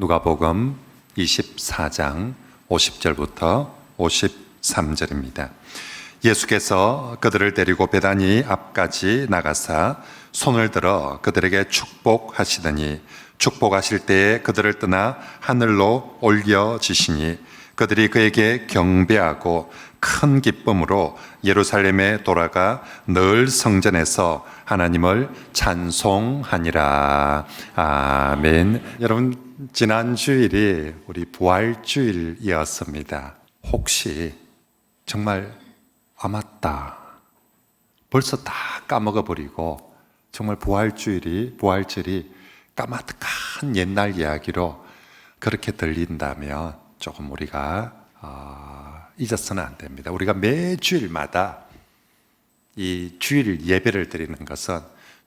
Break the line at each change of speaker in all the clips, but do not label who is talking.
누가복음 24장 50절부터 53절입니다. 예수께서 그들을 데리고 베다니 앞까지 나가사 손을 들어 그들에게 축복하시더니 축복하실 때에 그들을 떠나 하늘로 올려지시니 그들이 그에게 경배하고 큰 기쁨으로 예루살렘에 돌아가 늘 성전에서 하나님을 찬송하니라. 아멘. 여러분, 지난 주일이 우리 부활주일이었습니다. 혹시 정말 맞다, 벌써 다 까먹어버리고 정말 부활절이 까마득한 옛날 이야기로 그렇게 들린다면 조금 우리가 잊어서는 안 됩니다. 우리가 매주일마다 이 주일 예배를 드리는 것은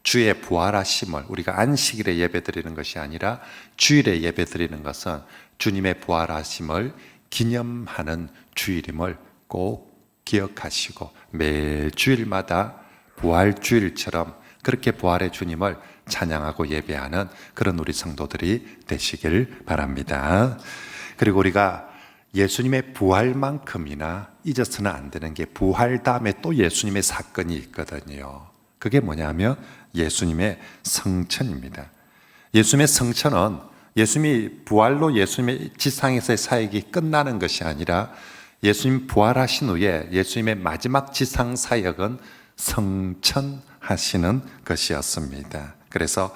주의 부활하심을, 우리가 안식일에 예배 드리는 것이 아니라 주일에 예배 드리는 것은 주님의 부활하심을 기념하는 주일임을 꼭 기억하시고 매주일마다 부활주일처럼 그렇게 부활의 주님을 찬양하고 예배하는 그런 우리 성도들이 되시길 바랍니다. 그리고 우리가 예수님의 부활만큼이나 잊어서는 안 되는 게 부활 다음에 또 예수님의 사건이 있거든요. 그게 뭐냐면 예수님의 성천입니다. 예수님의 성천은 예수님이 부활로 예수님의 지상에서의 사역이 끝나는 것이 아니라 예수님 부활하신 후에 예수님의 마지막 지상 사역은 성천하시는 것이었습니다. 그래서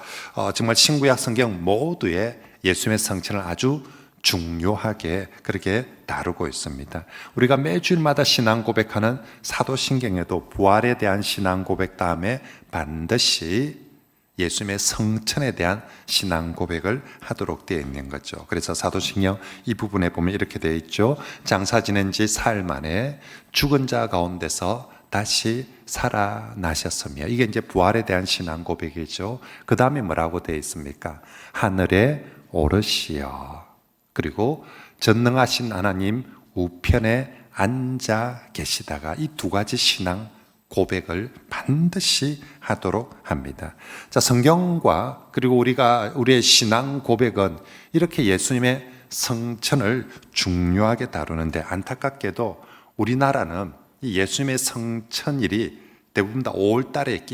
정말 신구약 성경 모두에 예수님의 성천을 아주 중요하게 그렇게 다루고 있습니다. 우리가 매주일마다 신앙 고백하는 사도신경에도 부활에 대한 신앙 고백 다음에 반드시 예수님의 성천에 대한 신앙 고백을 하도록 되어 있는 거죠. 그래서 사도신경 이 부분에 보면 이렇게 되어 있죠. 장사 지낸 지 사흘 만에 죽은 자 가운데서 다시 살아나셨으며, 이게 이제 부활에 대한 신앙 고백이죠. 그 다음에 뭐라고 되어 있습니까? 하늘에 오르시어, 그리고 전능하신 하나님 우편에 앉아 계시다가, 이 두 가지 신앙 고백을 반드시 하도록 합니다. 자, 성경과 그리고 우리의 신앙 고백은 이렇게 예수님의 성천을 중요하게 다루는데, 안타깝게도 우리나라는 이 예수님의 성천일이 대부분 다 5월달에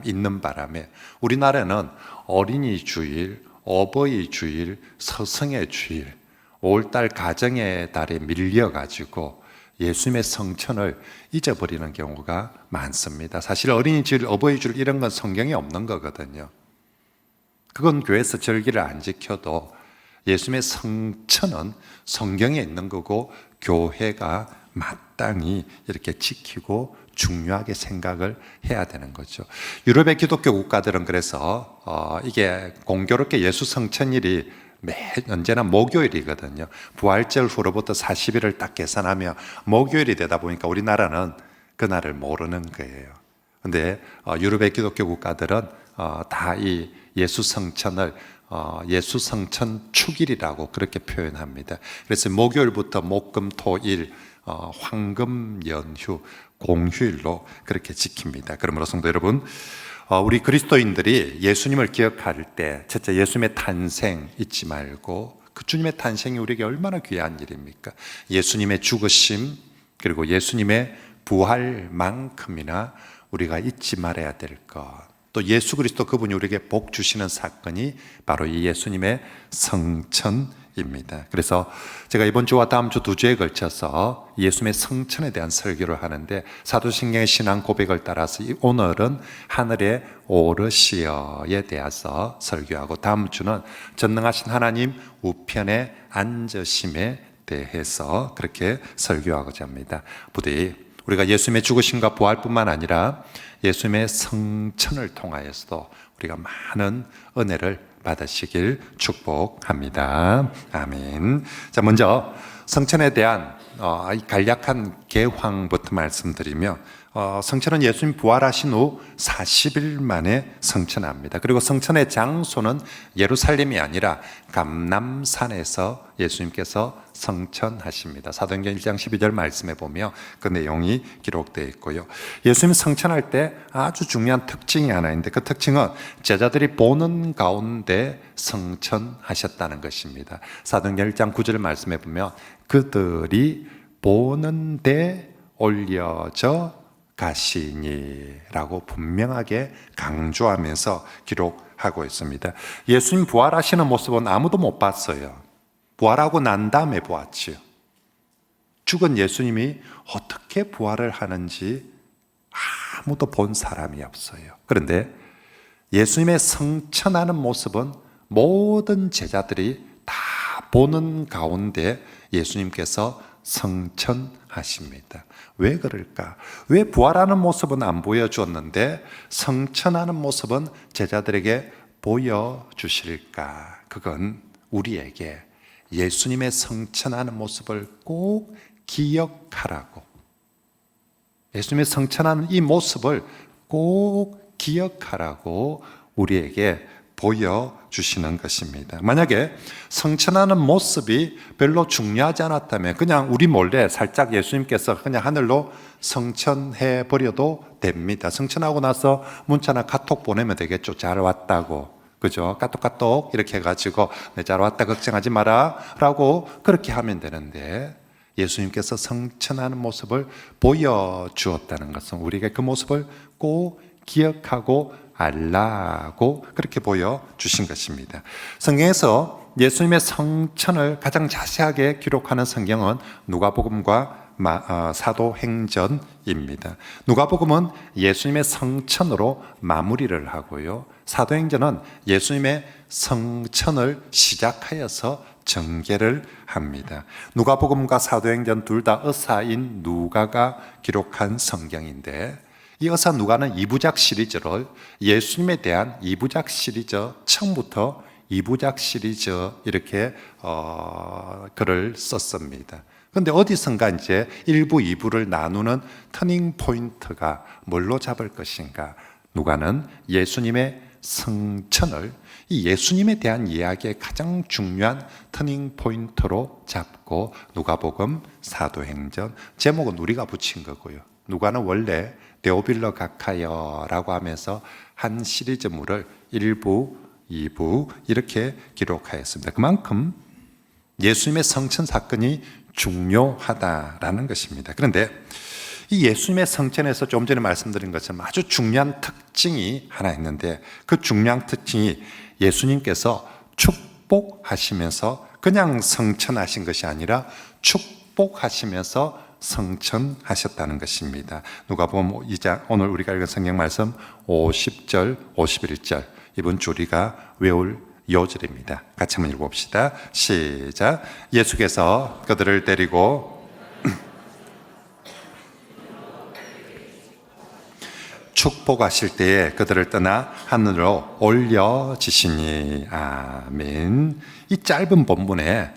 있는 바람에 우리나라는 어린이 주일, 어버이 주일, 서성의 주일, 5월달 가정의 달에 밀려가지고 예수님의 성천을 잊어버리는 경우가 많습니다. 사실 어린이 주일, 어버이 주일 이런 건 성경에 없는 거거든요. 그건 교회에서 절기를 안 지켜도 예수님의 성천은 성경에 있는 거고 교회가 마땅히 이렇게 지키고 중요하게 생각을 해야 되는 거죠. 유럽의 기독교 국가들은 그래서 이게 공교롭게 예수 성천일이 언제나 목요일이거든요. 부활절 후로부터 40일을 딱 계산하며 목요일이 되다 보니까 우리나라는 그날을 모르는 거예요. 그런데 유럽의 기독교 국가들은 다 이 예수 성천을 예수 성천 축일이라고 그렇게 표현합니다. 그래서 목요일부터 목금토일 황금 연휴 공휴일로 그렇게 지킵니다. 그러므로 성도 여러분, 우리 그리스도인들이 예수님을 기억할 때 첫째, 예수님의 탄생 잊지 말고, 그 주님의 탄생이 우리에게 얼마나 귀한 일입니까? 예수님의 죽으심 그리고 예수님의 부활만큼이나 우리가 잊지 말아야 될 것, 또 예수 그리스도 그분이 우리에게 복 주시는 사건이 바로 이 예수님의 성천입니다. 그래서 제가 이번 주와 다음 주 2주에 걸쳐서 예수님의 성천에 대한 설교를 하는데, 사도신경의 신앙 고백을 따라서 오늘은 하늘에 오르시어에 대해서 설교하고, 다음 주는 전능하신 하나님 우편에 앉으심에 대해서 그렇게 설교하고자 합니다. 부디 우리가 예수님의 죽으심과 부활뿐만 아니라 예수님의 성천을 통하여서도 우리가 많은 은혜를 받으시길 축복합니다. 아멘. 자, 먼저 성천에 대한 간략한 개황부터 말씀드리며, 성천은 예수님 부활하신 후 40일 만에 성천합니다. 그리고 성천의 장소는 예루살렘이 아니라 감람산에서 예수님께서 성천하십니다. 사도행전 1장 12절 말씀에 보면 그 내용이 기록되어 있고요. 예수님 성천할 때 아주 중요한 특징이 하나 있는데, 그 특징은 제자들이 보는 가운데 가운데 성천하셨다는 것입니다. 사도행전 1장 9절 말씀해 보면 그들이 보는데 올려져 가시니라고 분명하게 강조하면서 기록하고 있습니다. 예수님 부활하시는 모습은 아무도 못 봤어요. 부활하고 난 다음에 보았지요. 죽은 예수님이 어떻게 부활을 하는지 아무도 본 사람이 없어요. 그런데 예수님의 성천하는 모습은 모든 제자들이 다 보는 가운데 예수님께서 성천하십니다. 왜 그럴까? 왜 부활하는 모습은 안 보여주었는데 성천하는 모습은 제자들에게 보여주실까? 그건 우리에게 예수님의 성천하는 모습을 꼭 기억하라고, 예수님의 성천하는 이 모습을 꼭 기억하라고 우리에게 보여주시는 것입니다. 만약에 성천하는 모습이 별로 중요하지 않았다면 그냥 우리 몰래 살짝 예수님께서 그냥 하늘로 성천해 버려도 됩니다. 성천하고 나서 문자나 카톡 보내면 되겠죠. 잘 왔다고. 그죠? 까똑까똑 이렇게 해가지고 네, 잘 왔다 걱정하지 마라 라고 그렇게 하면 되는데, 예수님께서 성천하는 모습을 보여주었다는 것은 우리가 그 모습을 꼭 기억하고 알라고 그렇게 보여주신 것입니다. 성경에서 예수님의 성천을 가장 자세하게 기록하는 성경은 누가복음과 사도행전입니다. 누가복음은 예수님의 성천으로 마무리를 하고요, 사도행전은 예수님의 성천을 시작하여서 전개를 합니다. 누가복음과 사도행전 둘 다 의사인 누가가 기록한 성경인데, 이 의사 누가는 2부작 시리즈를, 예수님에 대한 2부작 시리즈, 처음부터 2부작 시리즈 이렇게 글을 썼습니다. 그런데 어디선가 이제 1부, 2부를 나누는 터닝 포인트가 뭘로 잡을 것인가? 누가는 예수님의 성천을, 이 예수님에 대한 이야기의 가장 중요한 터닝 포인트로 잡고 누가복음, 사도행전, 제목은 우리가 붙인 거고요. 누가는 원래 데오빌러 가카여라고 하면서 한 시리즈물을 1부, 2부 이렇게 기록하였습니다. 그만큼 예수님의 성천 사건이 중요하다라는 것입니다. 그런데 이 예수님의 성천에서 좀 전에 말씀드린 것처럼 아주 중요한 특징이 하나 있는데, 그 중요한 특징이 예수님께서 축복하시면서 그냥 성천하신 것이 아니라 축복하시면서 성천하셨다는 것입니다. 누가복음 2장, 오늘 우리가 읽은 성경 말씀 50절, 51절, 이번 주 우리가 외울 요절입니다. 같이 한번 읽어봅시다. 시작. 예수께서 그들을 데리고 축복하실 때에 그들을 떠나 하늘로 올려지시니. 아멘. 이 짧은 본문에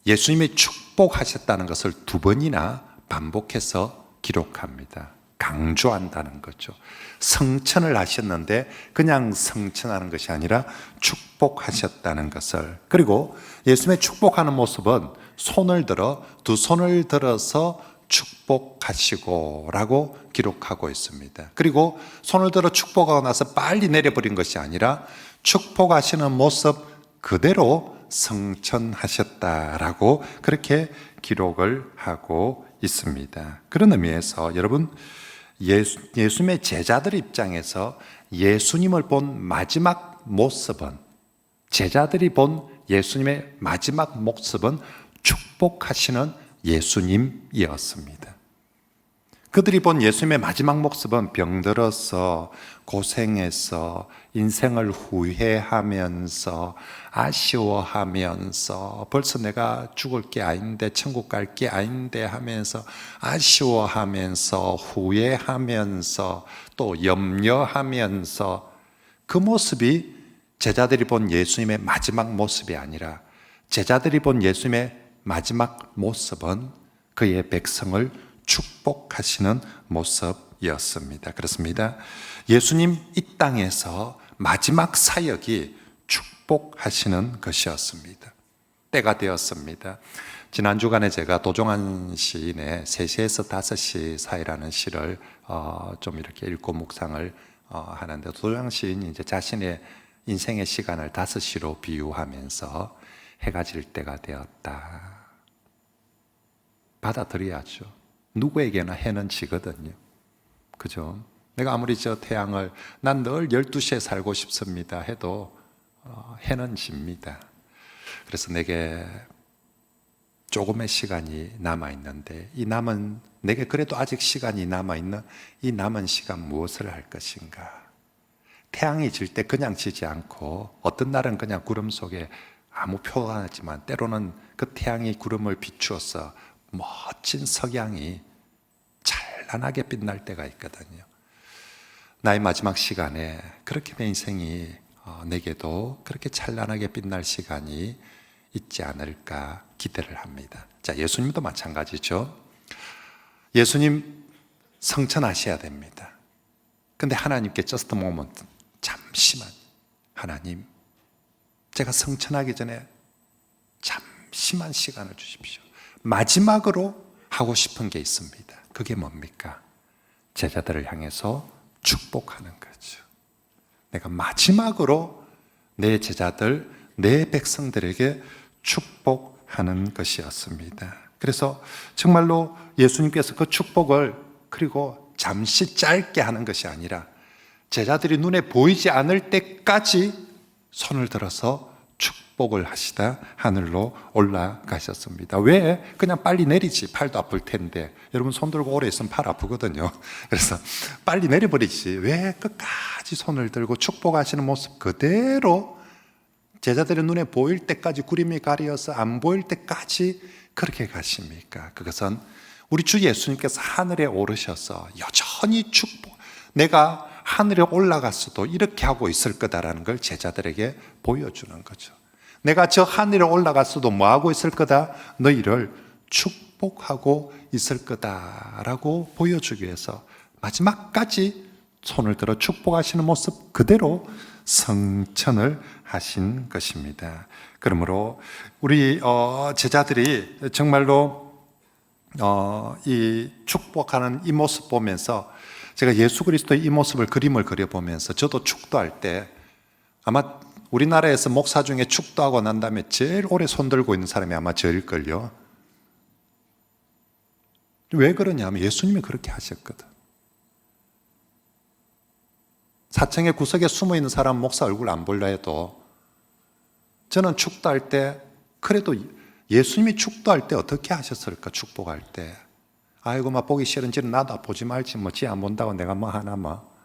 예수님이 축복하셨다는 것을 2번이나 반복해서 기록합니다. 강조한다는 거죠. 성천을 하셨는데 그냥 성천하는 것이 아니라 축복하셨다는 것을. 그리고 예수님의 축복하는 모습은 손을 들어, 두 손을 들어서 축복하시고 라고 기록하고 있습니다. 그리고 손을 들어 축복하고 나서 빨리 내려버린 것이 아니라 축복하시는 모습 그대로 성천하셨다라고 그렇게 기록을 하고 있습니다. 그런 의미에서 여러분, 예수님의 제자들 입장에서 예수님을 본 마지막 모습은, 제자들이 본 예수님의 마지막 모습은 축복하시는 예수님이었습니다. 그들이 본 예수님의 마지막 모습은 병들어서, 고생해서, 인생을 후회하면서, 아쉬워하면서, 벌써 내가 죽을 게 아닌데, 천국 갈 게 아닌데 하면서 아쉬워하면서, 후회하면서, 또 염려하면서, 그 모습이 제자들이 본 예수님의 마지막 모습이 아니라, 제자들이 본 예수님의 마지막 모습은 그의 백성을 축복하시는 모습이었습니다. 그렇습니다. 예수님 이 땅에서 마지막 사역이 축복하시는 것이었습니다. 때가 되었습니다. 지난 주간에 제가 도종환 시인의 3시에서 5시 사이라는 시를 좀 이렇게 읽고 묵상을 하는데, 도종환 시인이 이제 자신의 인생의 시간을 5시로 비유하면서 해가 질 때가 되었다. 받아들여야죠. 누구에게나 해는 지거든요. 그죠? 내가 아무리 저 태양을 난 늘 12시에 살고 싶습니다 해도 해는 집니다. 그래서 내게 조금의 시간이 남아있는데 내게 그래도 아직 시간이 남아있는 이 남은 시간 무엇을 할 것인가? 태양이 질 때 그냥 지지 않고 어떤 날은 그냥 구름 속에 아무 표가 나지만 때로는 그 태양이 구름을 비추어서 멋진 석양이 찬란하게 빛날 때가 있거든요. 나의 마지막 시간에 그렇게 내 인생이 내게도 그렇게 찬란하게 빛날 시간이 있지 않을까 기대를 합니다. 자, 예수님도 마찬가지죠. 예수님 성천하셔야 됩니다. 근데 하나님께 just a moment, 잠시만, 하나님 제가 성천하기 전에 잠시만 시간을 주십시오. 마지막으로 하고 싶은 게 있습니다. 그게 뭡니까? 제자들을 향해서 축복하는 거죠. 내가 마지막으로 내 제자들, 내 백성들에게 축복하는 것이었습니다. 그래서 정말로 예수님께서 그 축복을 그리고 잠시 짧게 하는 것이 아니라 제자들이 눈에 보이지 않을 때까지 손을 들어서 축복을 하시다 하늘로 올라가셨습니다. 왜? 그냥 빨리 내리지. 팔도 아플 텐데. 여러분 손 들고 오래 있으면 팔 아프거든요. 그래서 빨리 내려버리지. 왜 끝까지 손을 들고 축복하시는 모습 그대로 제자들의 눈에 보일 때까지 구름이 가려서 안 보일 때까지 그렇게 가십니까? 그것은 우리 주 예수님께서 하늘에 오르셔서 여전히 내가 하늘에 올라갔어도 이렇게 하고 있을 거다라는 걸 제자들에게 보여주는 거죠. 내가 저 하늘에 올라갔어도 뭐 하고 있을 거다? 너희를 축복하고 있을 거다라고 보여주기 위해서 마지막까지 손을 들어 축복하시는 모습 그대로 성천을 하신 것입니다. 그러므로 우리 제자들이 정말로 이 축복하는 이 모습 보면서 제가 예수 그리스도의 이 모습을 그림을 그려보면서 저도 축도할 때 아마 우리나라에서 목사 중에 축도하고 난 다음에 제일 오래 손들고 있는 사람이 아마 저일걸요. 왜 그러냐면 예수님이 그렇게 하셨거든. 사청의 구석에 숨어있는 사람 목사 얼굴 안 볼라 해도 저는 축도할 때 그래도 예수님이 축도할 때 어떻게 하셨을까? 축복할 때 아이고 막 보기 싫은지는 나도 보지 말지 뭐 지 안 본다고 내가 뭐 하나 뭐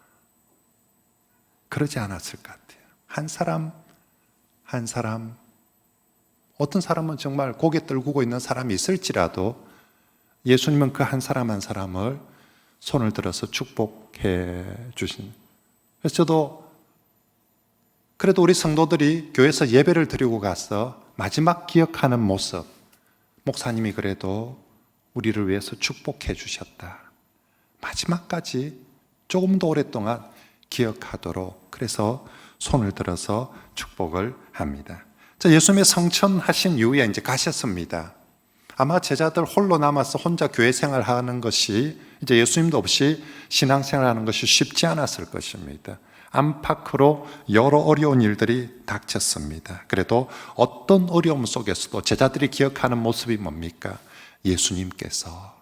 그러지 않았을 것 같아요. 한 사람 한 사람 어떤 사람은 정말 고개 떨구고 있는 사람이 있을지라도 예수님은 그 한 사람 한 사람을 손을 들어서 축복해 주신. 그래서 저도 그래도 우리 성도들이 교회에서 예배를 드리고 가서 마지막 기억하는 모습 목사님이 그래도 우리를 위해서 축복해 주셨다. 마지막까지 조금 더 오랫동안 기억하도록 그래서 손을 들어서 축복을 합니다. 자, 예수님의 성천하신 이후에 이제 가셨습니다. 아마 제자들 홀로 남아서 혼자 교회 생활하는 것이 이제 예수님도 없이 신앙생활하는 것이 쉽지 않았을 것입니다. 안팎으로 여러 어려운 일들이 닥쳤습니다. 그래도 어떤 어려움 속에서도 제자들이 기억하는 모습이 뭡니까? 예수님께서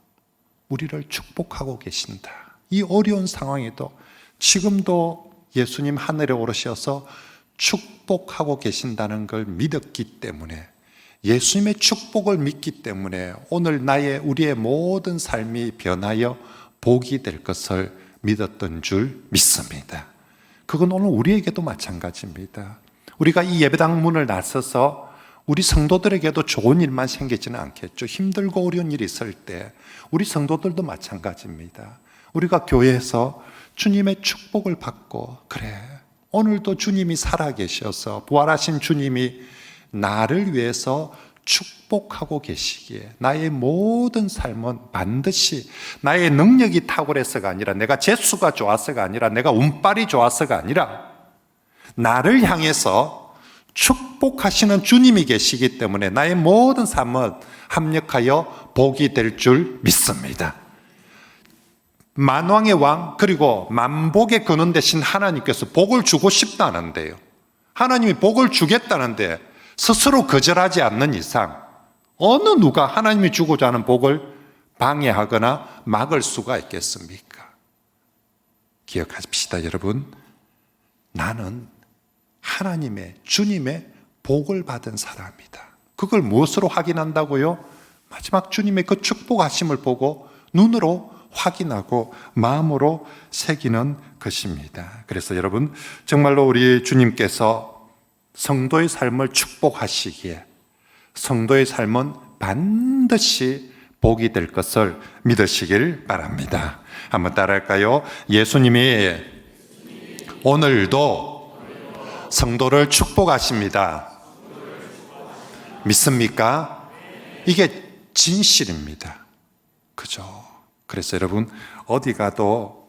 우리를 축복하고 계신다. 이 어려운 상황에도 지금도 예수님 하늘에 오르셔서 축복하고 계신다는 걸 믿었기 때문에 예수님의 축복을 믿기 때문에 오늘 우리의 모든 삶이 변하여 복이 될 것을 믿었던 줄 믿습니다. 그건 오늘 우리에게도 마찬가지입니다. 우리가 이 예배당 문을 나서서 우리 성도들에게도 좋은 일만 생기지는 않겠죠. 힘들고 어려운 일이 있을 때 우리 성도들도 마찬가지입니다. 우리가 교회에서 주님의 축복을 받고 그래 오늘도 주님이 살아계셔서 부활하신 주님이 나를 위해서 축복하고 계시기에 나의 모든 삶은 반드시 나의 능력이 탁월해서가 아니라 내가 재수가 좋아서가 아니라 내가 운빨이 좋아서가 아니라 나를 향해서 축복하시는 주님이 계시기 때문에 나의 모든 삶은 합력하여 복이 될 줄 믿습니다. 만왕의 왕 그리고 만복의 근원 되신 하나님께서 복을 주고 싶다는데요. 하나님이 복을 주겠다는데 스스로 거절하지 않는 이상 어느 누가 하나님이 주고자 하는 복을 방해하거나 막을 수가 있겠습니까? 기억하십시다, 여러분. 나는 하나님의, 주님의 복을 받은 사람이다. 그걸 무엇으로 확인한다고요? 마지막 주님의 그 축복하심을 보고 눈으로 확인하고 마음으로 새기는 것입니다. 그래서 여러분, 정말로 우리 주님께서 성도의 삶을 축복하시기에 성도의 삶은 반드시 복이 될 것을 믿으시길 바랍니다. 한번 따라할까요? 예수님이 오늘도 성도를 축복하십니다. 믿습니까? 이게 진실입니다. 그죠? 그래서 여러분, 어디 가도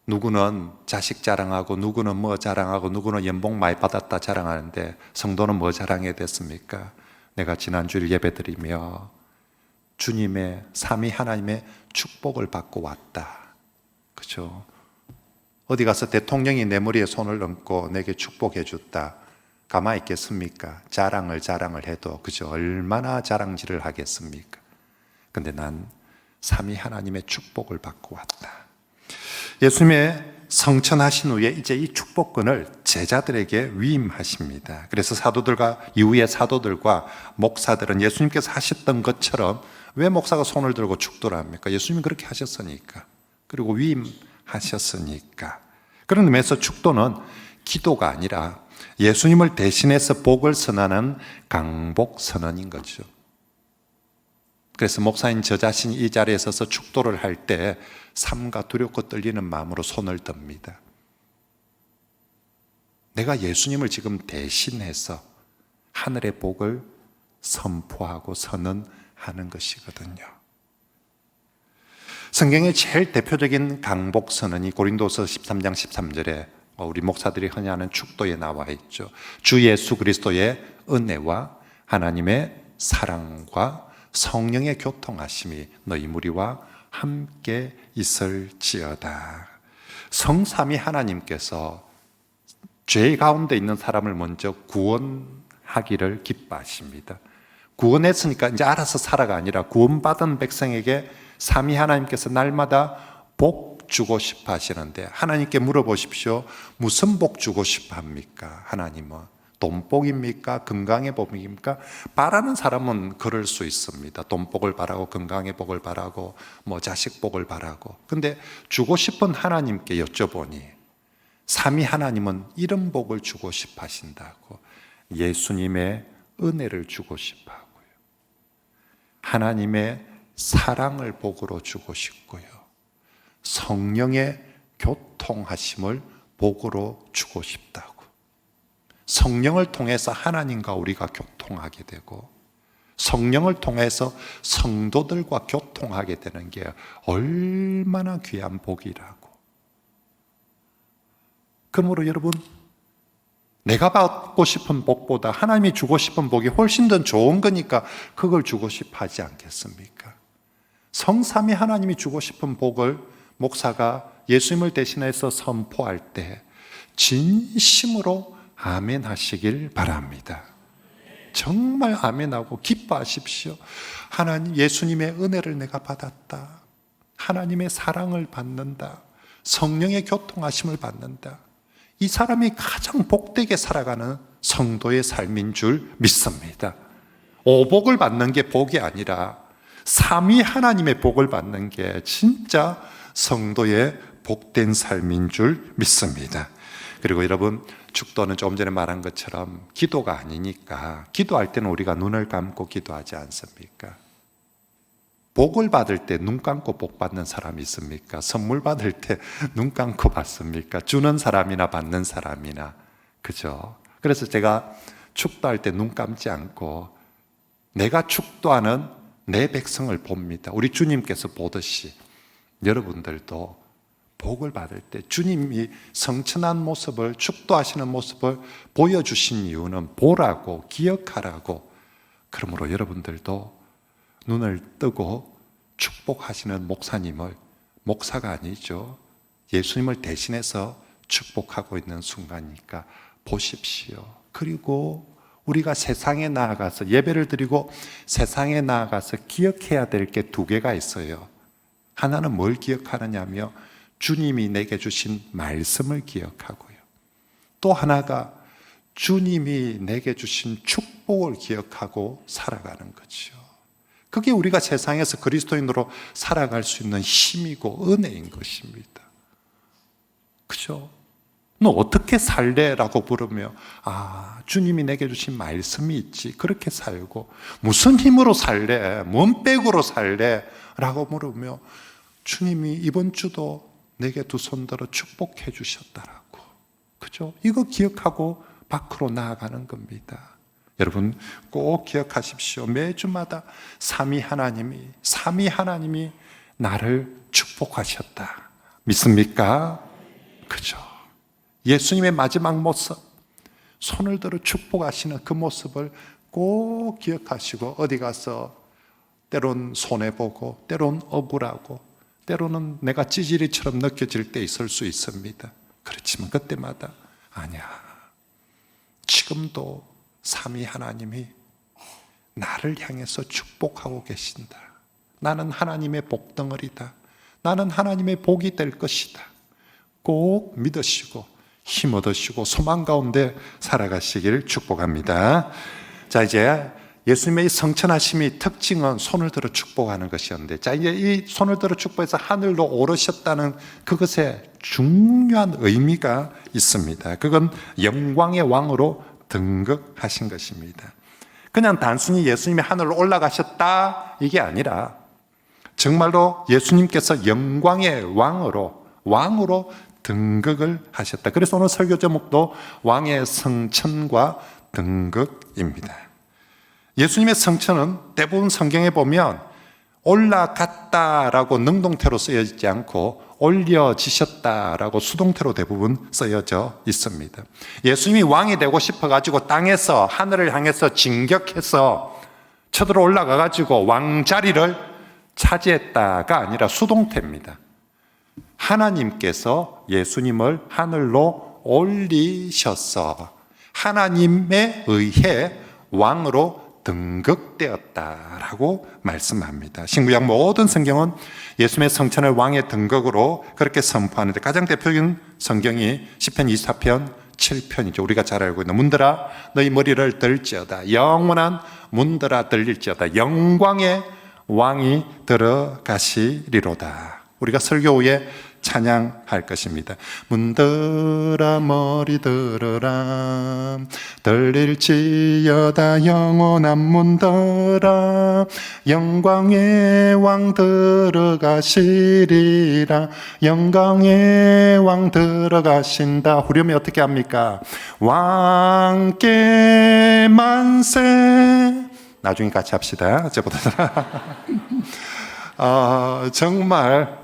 누구는 자식 자랑하고 누구는 뭐 자랑하고 누구는 연봉 많이 받았다 자랑하는데 성도는 뭐 자랑해야 됐습니까? 내가 지난주일 예배드리며 주님의 삼위 하나님의 축복을 받고 왔다. 그죠? 어디 가서 대통령이 내 머리에 손을 얹고 내게 축복해 줬다. 가만히 있겠습니까? 자랑을 해도 그죠? 얼마나 자랑질을 하겠습니까? 근데 난 삼위 하나님의 축복을 받고 왔다. 예수님의 성천하신 후에 이제 이 축복권을 제자들에게 위임하십니다. 그래서 사도들과 이후의 사도들과 목사들은 예수님께서 하셨던 것처럼 왜 목사가 손을 들고 축도를 합니까? 예수님이 그렇게 하셨으니까. 그리고 위임하셨으니까. 그런 의미에서 축도는 기도가 아니라 예수님을 대신해서 복을 선언하는 강복 선언인 거죠. 그래서 목사인 저 자신이 이 자리에 서서 축도를 할 때 삼가 두렵고 떨리는 마음으로 손을 듭니다. 내가 예수님을 지금 대신해서 하늘의 복을 선포하고 선언하는 것이거든요. 성경의 제일 대표적인 강복 선언이 고린도서 13장 13절에 우리 목사들이 흔히 하는 축도에 나와 있죠. 주 예수 그리스도의 은혜와 하나님의 사랑과 성령의 교통하심이 너희 무리와 함께 있을지어다. 성삼위 하나님께서 죄 가운데 있는 사람을 먼저 구원하기를 기뻐하십니다. 구원했으니까 이제 알아서 살아가 아니라 구원받은 백성에게 삼위 하나님께서 날마다 복 주고 싶어 하시는데 하나님께 물어보십시오. 무슨 복 주고 싶어 합니까? 하나님은 돈복입니까? 건강의 복입니까? 바라는 사람은 그럴 수 있습니다. 돈복을 바라고 건강의 복을 바라고 뭐 자식 복을 바라고. 근데 주고 싶은 하나님께 여쭤보니 삼위 하나님은 이런 복을 주고 싶어 하신다고. 예수님의 은혜를 주고 싶어 하고요. 하나님의 사랑을 복으로 주고 싶고요. 성령의 교통하심을 복으로 주고 싶다고. 성령을 통해서 하나님과 우리가 교통하게 되고 성령을 통해서 성도들과 교통하게 되는 게 얼마나 귀한 복이라고. 그러므로 여러분, 내가 받고 싶은 복보다 하나님이 주고 싶은 복이 훨씬 더 좋은 거니까 그걸 주고 싶어 하지 않겠습니까? 성삼위 하나님이 주고 싶은 복을 목사가 예수님을 대신해서 선포할 때 진심으로 아멘 하시길 바랍니다. 정말 아멘하고 기뻐하십시오. 하나님, 예수님의 은혜를 내가 받았다. 하나님의 사랑을 받는다. 성령의 교통하심을 받는다. 이 사람이 가장 복되게 살아가는 성도의 삶인 줄 믿습니다. 오복을 받는 게 복이 아니라 삼위 하나님의 복을 받는 게 진짜 성도의 복된 삶인 줄 믿습니다. 그리고 여러분, 축도는 조금 전에 말한 것처럼 기도가 아니니까 기도할 때는 우리가 눈을 감고 기도하지 않습니까? 복을 받을 때 눈 감고 복 받는 사람이 있습니까? 선물 받을 때 눈 감고 받습니까? 주는 사람이나 받는 사람이나. 그죠? 그래서 제가 축도할 때 눈 감지 않고 내가 축도하는 내 백성을 봅니다. 우리 주님께서 보듯이 여러분들도 복을 받을 때 주님이 성천한 모습을, 축도하시는 모습을 보여주신 이유는 보라고, 기억하라고. 그러므로 여러분들도 눈을 뜨고 축복하시는 목사님을, 목사가 아니죠, 예수님을 대신해서 축복하고 있는 순간이니까 보십시오. 그리고 우리가 세상에 나아가서 예배를 드리고 세상에 나아가서 기억해야 될 게 두 개가 있어요. 하나는 뭘 기억하느냐며 주님이 내게 주신 말씀을 기억하고요. 또 하나가 주님이 내게 주신 축복을 기억하고 살아가는 거죠. 그게 우리가 세상에서 그리스도인으로 살아갈 수 있는 힘이고 은혜인 것입니다. 그죠? 너 어떻게 살래? 라고 물으며 주님이 내게 주신 말씀이 있지. 그렇게 살고 무슨 힘으로 살래? 뭔 백으로 살래? 라고 물으며 주님이 이번 주도 내게 두 손 들어 축복해 주셨다라고. 그죠? 이거 기억하고 밖으로 나아가는 겁니다. 여러분 꼭 기억하십시오. 매주마다 삼위 하나님이 나를 축복하셨다. 믿습니까? 그죠? 예수님의 마지막 모습, 손을 들어 축복하시는 그 모습을 꼭 기억하시고 어디 가서 때론 손해보고 때론 억울하고 때로는 내가 찌질이처럼 느껴질 때 있을 수 있습니다. 그렇지만 그때마다 아니야, 지금도 삼위 하나님이 나를 향해서 축복하고 계신다. 나는 하나님의 복덩어리다. 나는 하나님의 복이 될 것이다. 꼭 믿으시고 힘 얻으시고 소망 가운데 살아가시길 축복합니다. 자, 이제 예수님의 이 성천하심이 특징은 손을 들어 축복하는 것이었는데, 자, 이제 이 손을 들어 축복해서 하늘로 오르셨다는 그것에 중요한 의미가 있습니다. 그건 영광의 왕으로 등극하신 것입니다. 그냥 단순히 예수님이 하늘로 올라가셨다 이게 아니라 정말로 예수님께서 영광의 왕으로 등극을 하셨다. 그래서 오늘 설교 제목도 왕의 성천과 등극입니다. 예수님의 성천은 대부분 성경에 보면 올라갔다라고 능동태로 쓰여지지 않고 올려지셨다라고 수동태로 대부분 쓰여져 있습니다. 예수님이 왕이 되고 싶어가지고 땅에서 하늘을 향해서 진격해서 쳐들어 올라가가지고 왕자리를 차지했다가 아니라 수동태입니다. 하나님께서 예수님을 하늘로 올리셔서 하나님에 의해 왕으로 등극되었다라고 말씀합니다. 신구약 모든 성경은 예수님의 성천을 왕의 등극으로 그렇게 선포하는데 가장 대표적인 성경이 시편 24편 7편이죠. 우리가 잘 알고 있는 문들아 너희 머리를 들지어다. 영원한 문들아 들릴지어다. 영광의 왕이 들어가시리로다. 우리가 설교 후에 찬양할 것입니다. 문들아 머리 들어라 들릴지어다. 영원한 문들아 영광의 왕 들어가시리라. 영광의 왕 들어가신다. 후렴이 어떻게 합니까? 왕께 만세. 나중에 같이 합시다. 저보다 정말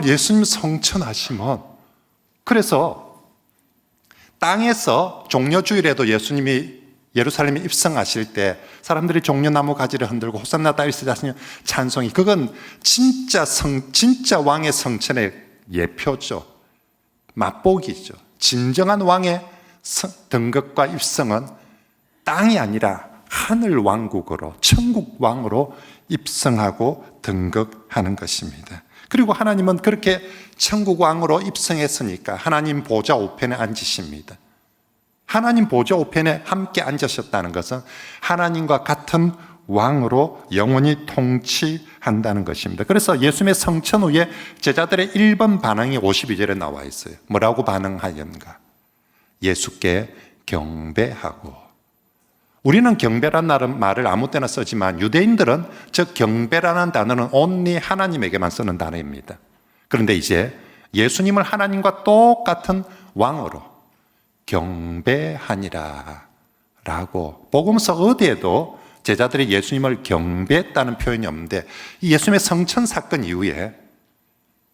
예수님 성천하시면, 그래서 땅에서 종려주일에도 예수님이 예루살렘에 입성하실 때 사람들이 종려나무 가지를 흔들고 호산나 다윗의 자손이 찬송이, 그건 진짜 왕의 성천의 예표죠. 맛보기죠. 진정한 왕의 등극과 입성은 땅이 아니라 하늘 왕국으로, 천국 왕으로 입성하고 등극하는 것입니다. 그리고 하나님은 그렇게 천국 왕으로 입성했으니까 하나님 보좌 우편에 앉으십니다. 하나님 보좌 우편에 함께 앉으셨다는 것은 하나님과 같은 왕으로 영원히 통치한다는 것입니다. 그래서 예수님의 성천 후에 제자들의 1번 반응이 52절에 나와 있어요. 뭐라고 반응하였는가? 예수께 경배하고. 우리는 경배라는 말을 아무 때나 쓰지만 유대인들은 저 경배라는 단어는 only 하나님에게만 쓰는 단어입니다. 그런데 이제 예수님을 하나님과 똑같은 왕으로 경배하니라 라고, 복음서 어디에도 제자들이 예수님을 경배했다는 표현이 없는데 이 예수님의 성천 사건 이후에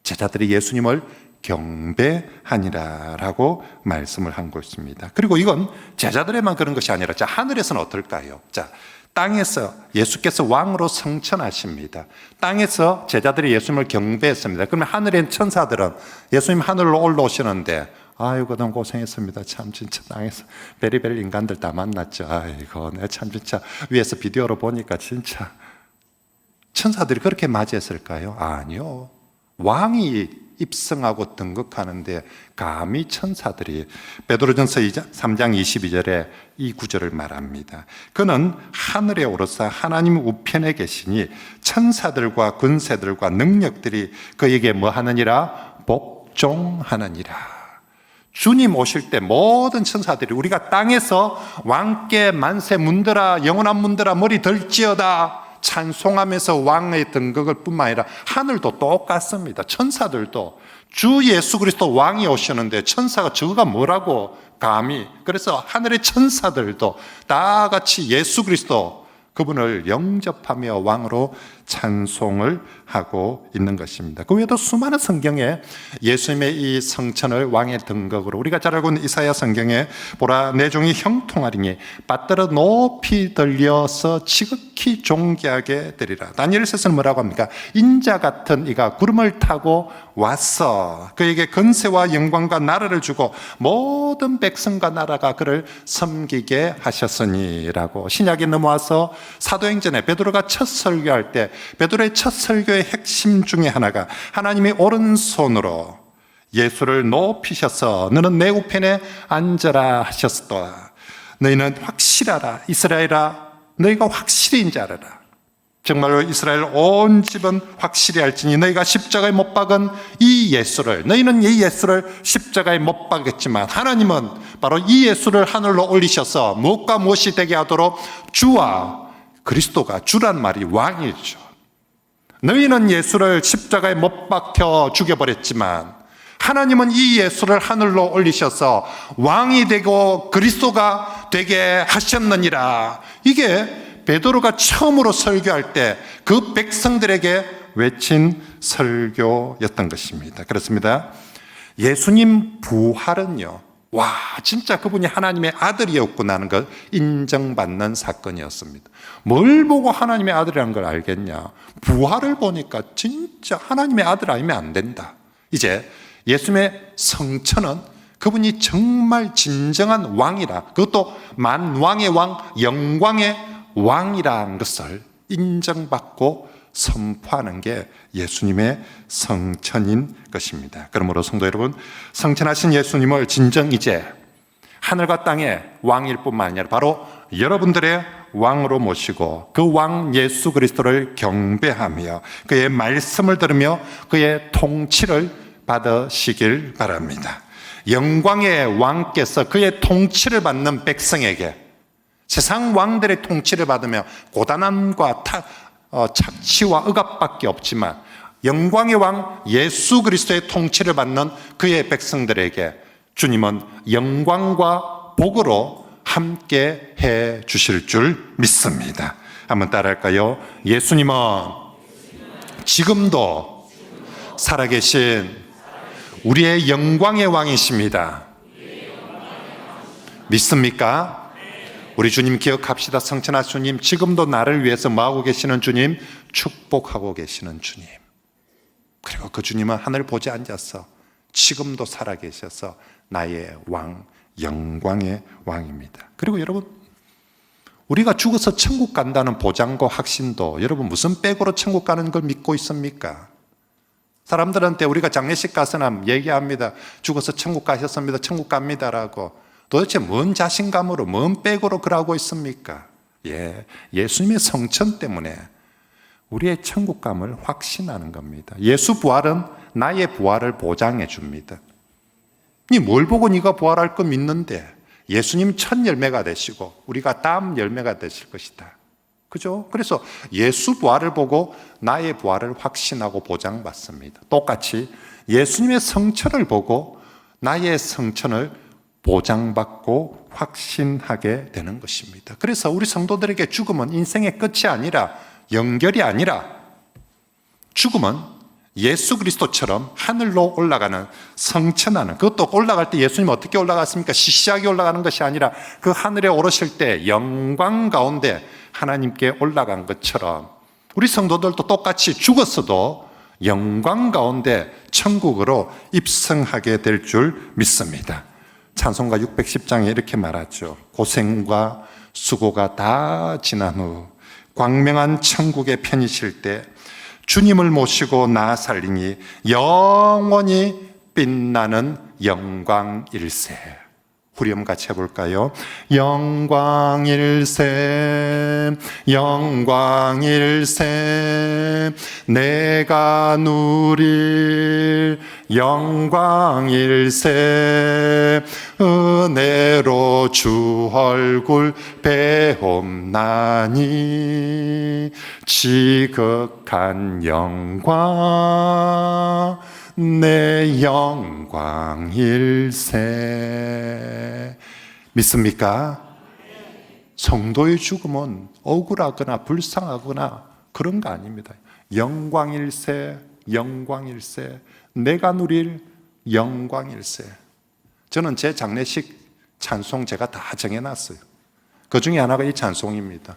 제자들이 예수님을 경배하니라 라고 말씀을 한 것입니다. 그리고 이건 제자들에만 그런 것이 아니라, 자, 하늘에서는 어떨까요? 자, 땅에서 예수께서 왕으로 성천하십니다. 땅에서 제자들이 예수님을 경배했습니다. 그러면 하늘의 천사들은 예수님 하늘로 올라오시는데 아이고 그동안 고생했습니다. 참 진짜 땅에서 베리베리 인간들 다 만났죠. 아이고 내가 참 진짜 위에서 비디오로 보니까 진짜 천사들이 그렇게 맞이했을까요? 아니요. 왕이 입성하고 등극하는데 감히 천사들이, 베드로전서 3장 22절에 이 구절을 말합니다. 그는 하늘에 오르사 하나님 우편에 계시니 천사들과 군세들과 능력들이 그에게 뭐 하느니라? 복종하느니라. 주님 오실 때 모든 천사들이 우리가 땅에서 왕께 만세 문드라 영원한 문드라 머리 들지어다 찬송하면서 왕의 등극을 뿐만 아니라 하늘도 똑같습니다. 천사들도 주 예수 그리스도 왕이 오시는데 천사가 저거가 뭐라고 감히, 그래서 하늘의 천사들도 다 같이 예수 그리스도 그분을 영접하며 왕으로 찬송을 하고 있는 것입니다. 그 외에도 수많은 성경에 예수님의 이 성천을 왕의 등극으로, 우리가 잘 알고 있는 이사야 성경에 보라 내 종이 형통하리니 받들어 높이 들려서 지극히 존귀하게 되리라. 다니엘서는 뭐라고 합니까? 인자 같은 이가 구름을 타고 왔어 그에게 건세와 영광과 나라를 주고 모든 백성과 나라가 그를 섬기게 하셨으니라고. 신약에 넘어와서 사도행전에 베드로가 첫 설교할 때 베드로의 첫 설교의 핵심 중에 하나가 하나님이 오른손으로 예수를 높이셔서 너는 내 우편에 앉아라 하셨다. 너희는 확실하라 이스라엘아 너희가 확실히 인지 알아라. 정말로 이스라엘 온 집은 확실히 알지니 너희가 십자가에 못 박은 이 예수를, 너희는 이 예수를 십자가에 못 박았지만 하나님은 바로 이 예수를 하늘로 올리셔서 무엇과 무엇이 되게 하도록 주와 그리스도가, 주란 말이 왕이죠. 너희는 예수를 십자가에 못 박혀 죽여버렸지만 하나님은 이 예수를 하늘로 올리셔서 왕이 되고 그리스도가 되게 하셨느니라. 이게 베드로가 처음으로 설교할 때 그 백성들에게 외친 설교였던 것입니다. 그렇습니다. 예수님 부활은요, 와 진짜 그분이 하나님의 아들이었구나 하는 걸 인정받는 사건이었습니다. 뭘 보고 하나님의 아들이라는 걸 알겠냐? 부활을 보니까 진짜 하나님의 아들 아니면 안 된다. 이제 예수님의 성천은 그분이 정말 진정한 왕이라, 그것도 만왕의 왕, 영광의 왕이라는 것을 인정받고 선포하는 게 예수님의 성천인 것입니다. 그러므로 성도 여러분, 성천하신 예수님을 진정 이제 하늘과 땅의 왕일 뿐만 아니라 바로 여러분들의 왕으로 모시고 그 왕 예수 그리스도를 경배하며 그의 말씀을 들으며 그의 통치를 받으시길 바랍니다. 영광의 왕께서 그의 통치를 받는 백성에게, 세상 왕들의 통치를 받으며 고단함과 착취와 억압밖에 없지만 영광의 왕 예수 그리스도의 통치를 받는 그의 백성들에게 주님은 영광과 복으로 함께 해 주실 줄 믿습니다. 한번 따라할까요? 예수님은 지금도 살아계신 우리의 영광의 왕이십니다. 믿습니까? 우리 주님 기억합시다. 성천하 주님, 지금도 나를 위해서 뭐하고 계시는 주님? 축복하고 계시는 주님. 그리고 그 주님은 하늘 보지 앉아서 지금도 살아계셔서 나의 왕, 영광의 왕입니다. 그리고 여러분, 우리가 죽어서 천국 간다는 보장과 확신도 여러분 무슨 백으로 천국 가는 걸 믿고 있습니까? 사람들한테 우리가 장례식 가서나 얘기합니다. 죽어서 천국 가셨습니다. 천국 갑니다라고. 도대체 뭔 자신감으로, 뭔 백으로 그러고 있습니까? 예수님의 성천 때문에 우리의 천국감을 확신하는 겁니다. 예수 부활은 나의 부활을 보장해 줍니다. 니 뭘 보고 네가 부활할 거 믿는데? 예수님 첫 열매가 되시고 우리가 다음 열매가 되실 것이다. 그죠? 그래서 예수 부활을 보고 나의 부활을 확신하고 보장받습니다. 똑같이 예수님의 성천을 보고 나의 성천을 보장받고 확신하게 되는 것입니다. 그래서 우리 성도들에게 죽음은 인생의 끝이 아니라, 연결이 아니라, 죽음은 예수 그리스도처럼 하늘로 올라가는, 성천하는, 그것도 올라갈 때 예수님 어떻게 올라갔습니까? 시시하게 올라가는 것이 아니라 그 하늘에 오르실 때 영광 가운데 하나님께 올라간 것처럼 우리 성도들도 똑같이 죽었어도 영광 가운데 천국으로 입성하게 될 줄 믿습니다. 찬송가 610장에 이렇게 말하죠. 고생과 수고가 다 지난 후 광명한 천국에 편이실 때 주님을 모시고 나 살리니 영원히 빛나는 영광일세. 후렴 같이 해볼까요? 영광일세, 영광일세, 내가 누릴 영광일세, 은혜로 주 얼굴 배움나니 지극한 영광, 내 영광일세. 믿습니까? 성도의 죽음은 억울하거나 불쌍하거나 그런 거 아닙니다. 영광일세, 영광일세, 내가 누릴 영광일세. 저는 제 장례식 찬송 제가 다 정해놨어요. 그 중에 하나가 이 찬송입니다.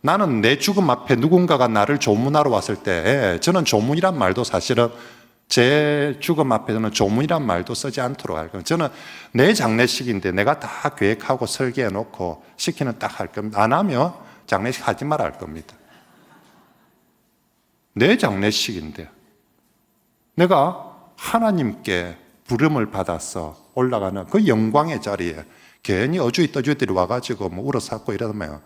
나는 내 죽음 앞에 누군가가 나를 조문하러 왔을 때 저는 조문이란 말도 사실은 제 죽음 앞에서는 조문이란 말도 쓰지 않도록 할 겁니다. 저는 내 장례식인데 내가 다 계획하고 설계해 놓고 시키는 딱 할 겁니다. 안 하면 장례식 하지 말아 할 겁니다. 내 장례식인데 내가 하나님께 부름을 받아서 올라가는 그 영광의 자리에 괜히 어주이 떠주이들이 와가지고 뭐 울어쌌고 이러면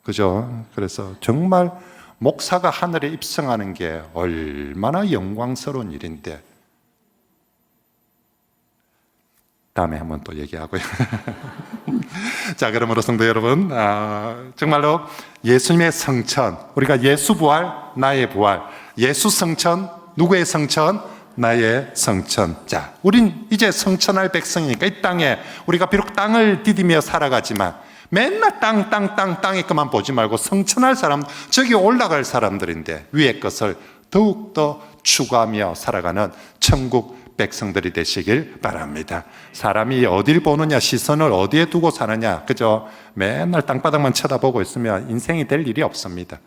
그죠? 그래서 정말 목사가 하늘에 입성하는 게 얼마나 영광스러운 일인데 다음에 한번 또 얘기하고요. 자, 그러므로 성도 여러분, 정말로 예수님의 성천, 우리가 예수 부활, 나의 부활, 예수 성천, 누구의 성천? 나의 성천. 자, 우린 이제 성천할 백성이니까 이 땅에 우리가 비록 땅을 디디며 살아가지만 맨날 땅에 것만 보지 말고 성천할 사람, 저기 올라갈 사람들인데 위의 것을 더욱더 추구하며 살아가는 천국 백성들이 되시길 바랍니다. 사람이 어딜 보느냐, 시선을 어디에 두고 사느냐, 그죠? 맨날 땅바닥만 쳐다보고 있으면 인생이 될 일이 없습니다.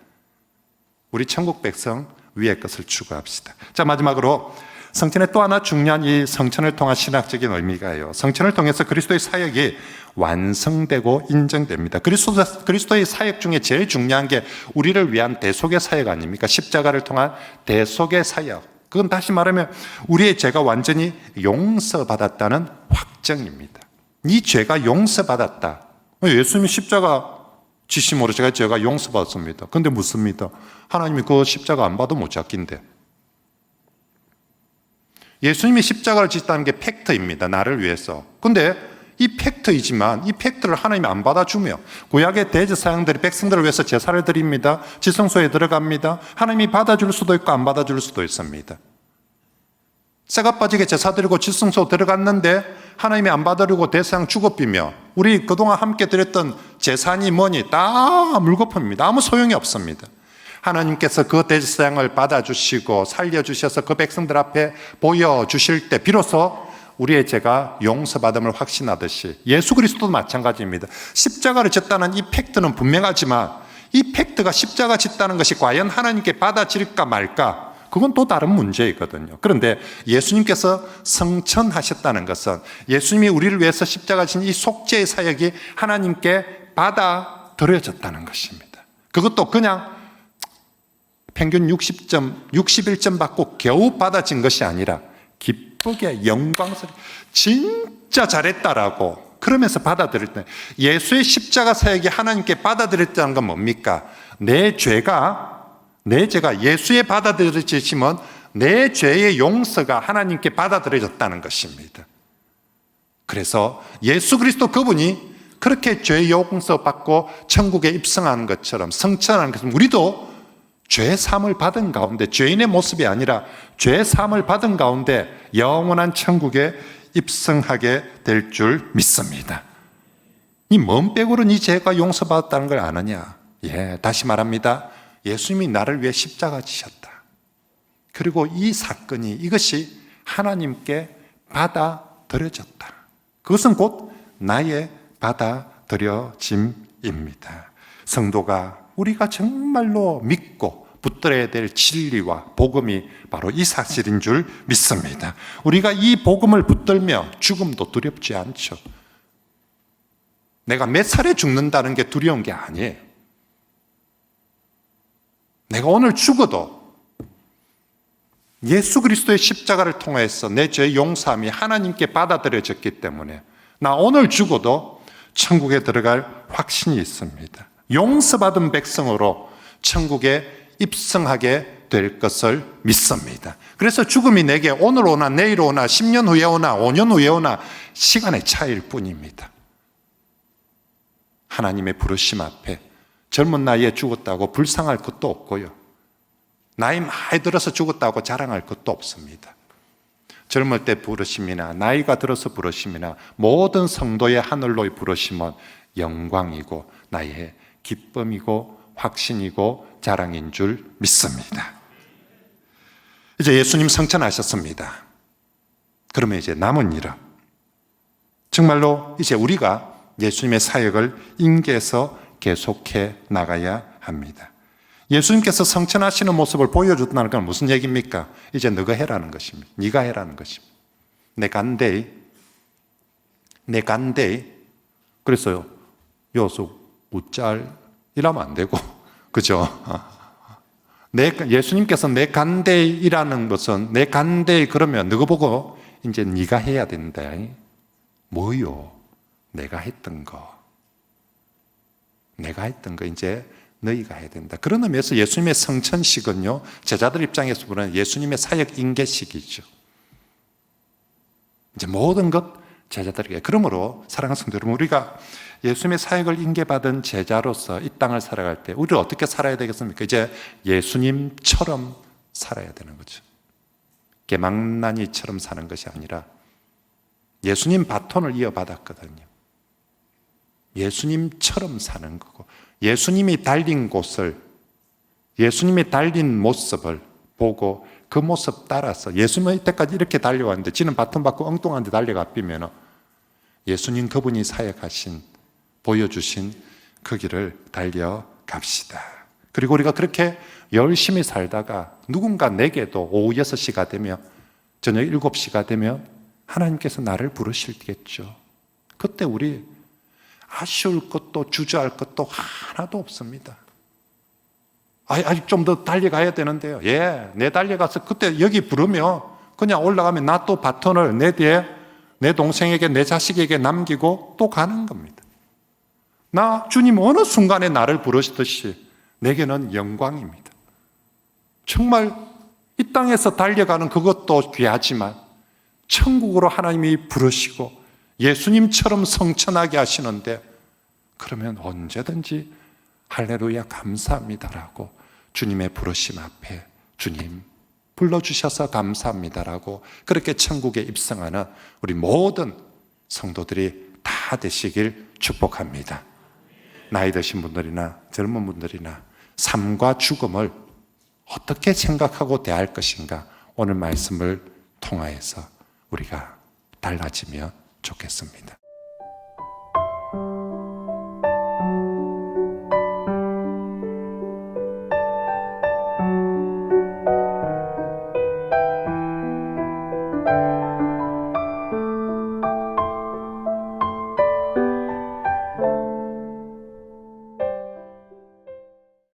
우리 천국 백성 위의 것을 추구합시다. 자, 마지막으로 성천의 또 하나 중요한 이 성천을 통한 신학적인 의미가요. 성천을 통해서 그리스도의 사역이 완성되고 인정됩니다. 그리스도의 사역 중에 제일 중요한 게 우리를 위한 대속의 사역 아닙니까? 십자가를 통한 대속의 사역. 그건 다시 말하면 우리의 죄가 완전히 용서받았다는 확정입니다. 이 죄가 용서받았다. 예수님이 십자가 지심으로 제가 죄가 용서받았습니다. 그런데 묻습니다. 하나님이 그 십자가 안 봐도 못 잡긴데. 예수님이 십자가를 지셨다는 게 팩트입니다. 나를 위해서. 그런데 이 팩트이지만 이 팩트를 하나님이 안 받아주며 구약의 대제사장들이 백성들을 위해서 제사를 드립니다. 지성소에 들어갑니다. 하나님이 받아줄 수도 있고 안 받아줄 수도 있습니다. 쇠가 빠지게 제사 드리고 지성소 들어갔는데 하나님이 안 받아주고 대제사장 죽어비며 우리 그동안 함께 드렸던 제사니 뭐니 다 물거품입니다. 아무 소용이 없습니다. 하나님께서 그 대제사장을 받아주시고 살려주셔서 그 백성들 앞에 보여주실 때 비로소 우리의 죄가 용서받음을 확신하듯이 예수 그리스도도 마찬가지입니다. 십자가를 졌다는 이 팩트는 분명하지만 이 팩트가 십자가 짓다는 것이 과연 하나님께 받아질까 말까, 그건 또 다른 문제이거든요. 그런데 예수님께서 성천하셨다는 것은 예수님이 우리를 위해서 십자가 진 이 속죄의 사역이 하나님께 받아들여졌다는 것입니다. 그것도 그냥 평균 60점, 61점 받고 겨우 받아진 것이 아니라 기쁘게 영광스럽게 진짜 잘했다라고 그러면서 받아들일 때 예수의 십자가 사역이 하나님께 받아들였다는 건 뭡니까? 내 죄가 예수의 받아들여지시면 내 죄의 용서가 하나님께 받아들여졌다는 것입니다. 그래서 예수 그리스도 그분이 그렇게 죄 용서받고 천국에 입성하는 것처럼 성천하는 것은 우리도 죄 사함을 받은 가운데, 죄인의 모습이 아니라 죄 사함을 받은 가운데 영원한 천국에 입성하게 될 줄 믿습니다. 이 먼 빼고는 이 죄가 용서받았다는 걸 아느냐? 예, 다시 말합니다. 예수님이 나를 위해 십자가 지셨다. 그리고 이 사건이, 이것이 하나님께 받아들여졌다. 그것은 곧 나의 받아들여짐입니다. 성도가 우리가 정말로 믿고 붙들어야 될 진리와 복음이 바로 이 사실인 줄 믿습니다. 우리가 이 복음을 붙들며 죽음도 두렵지 않죠. 내가 몇 살에 죽는다는 게 두려운 게 아니에요. 내가 오늘 죽어도 예수 그리스도의 십자가를 통해서 내 죄 용서함이 하나님께 받아들여졌기 때문에 나 오늘 죽어도 천국에 들어갈 확신이 있습니다. 용서받은 백성으로 천국에 입성하게 될 것을 믿습니다. 그래서 죽음이 내게 오늘 오나 내일 오나 10년 후에 오나 5년 후에 오나 시간의 차이일 뿐입니다. 하나님의 부르심 앞에 젊은 나이에 죽었다고 불쌍할 것도 없고요. 나이 많이 들어서 죽었다고 자랑할 것도 없습니다. 젊을 때 부르심이나 나이가 들어서 부르심이나 모든 성도의 하늘로의 부르심은 영광이고 나의 기쁨이고 확신이고 자랑인 줄 믿습니다. 이제 예수님 성천하셨습니다. 그러면 이제 남은 일은 정말로 이제 우리가 예수님의 사역을 인계해서 계속해 나가야 합니다. 예수님께서 성천하시는 모습을 보여줬다는 건 무슨 얘기입니까? 이제 너가 해라는 것입니다. 네가 해라는 것입니다. 내 간대이. 그래서 여기서 우짤 이러면 안 되고, 그죠? 예수님께서 내 간대이라는 것은 내 간대이 그러면 너가 보고 이제 네가 해야 된다. 뭐요? 내가 했던 거 이제 너희가 해야 된다. 그런 의미에서 예수님의 성천식은요, 제자들 입장에서 보면 예수님의 사역 인계식이죠. 이제 모든 것 제자들에게. 그러므로 사랑하는 성도 여러분, 우리가 예수님의 사역을 인계받은 제자로서 이 땅을 살아갈 때 우리는 어떻게 살아야 되겠습니까? 이제 예수님처럼 살아야 되는 거죠. 개망난이처럼 사는 것이 아니라 예수님 바톤을 이어받았거든요. 예수님처럼 사는 거고, 예수님이 달린 곳을, 예수님이 달린 모습을 보고 그 모습 따라서, 예수님은 이때까지 이렇게 달려왔는데 지는 바톤 받고 엉뚱한 데 달려가 삐면 예수님 그분이 사역하신, 보여주신 그 길을 달려갑시다. 그리고 우리가 그렇게 열심히 살다가 누군가 내게도 오후 6시가 되면, 저녁 7시가 되면 하나님께서 나를 부르시겠죠. 그때 우리 아쉬울 것도 주저할 것도 하나도 없습니다. 아직 좀 더 달려가야 되는데요. 내 달려가서 그때 여기 부르면 그냥 올라가면 나 또 바톤을 내 뒤에 내 동생에게 내 자식에게 남기고 또 가는 겁니다. 주님 어느 순간에 나를 부르시듯이 내게는 영광입니다. 정말 이 땅에서 달려가는 그것도 귀하지만 천국으로 하나님이 부르시고 예수님처럼 성천하게 하시는데, 그러면 언제든지 할렐루야 감사합니다라고 주님의 부르심 앞에 주님 불러주셔서 감사합니다라고 그렇게 천국에 입성하는 우리 모든 성도들이 다 되시길 축복합니다. 나이 드신 분들이나 젊은 분들이나 삶과 죽음을 어떻게 생각하고 대할 것인가, 오늘 말씀을 통하여서 우리가 달라지면 좋겠습니다.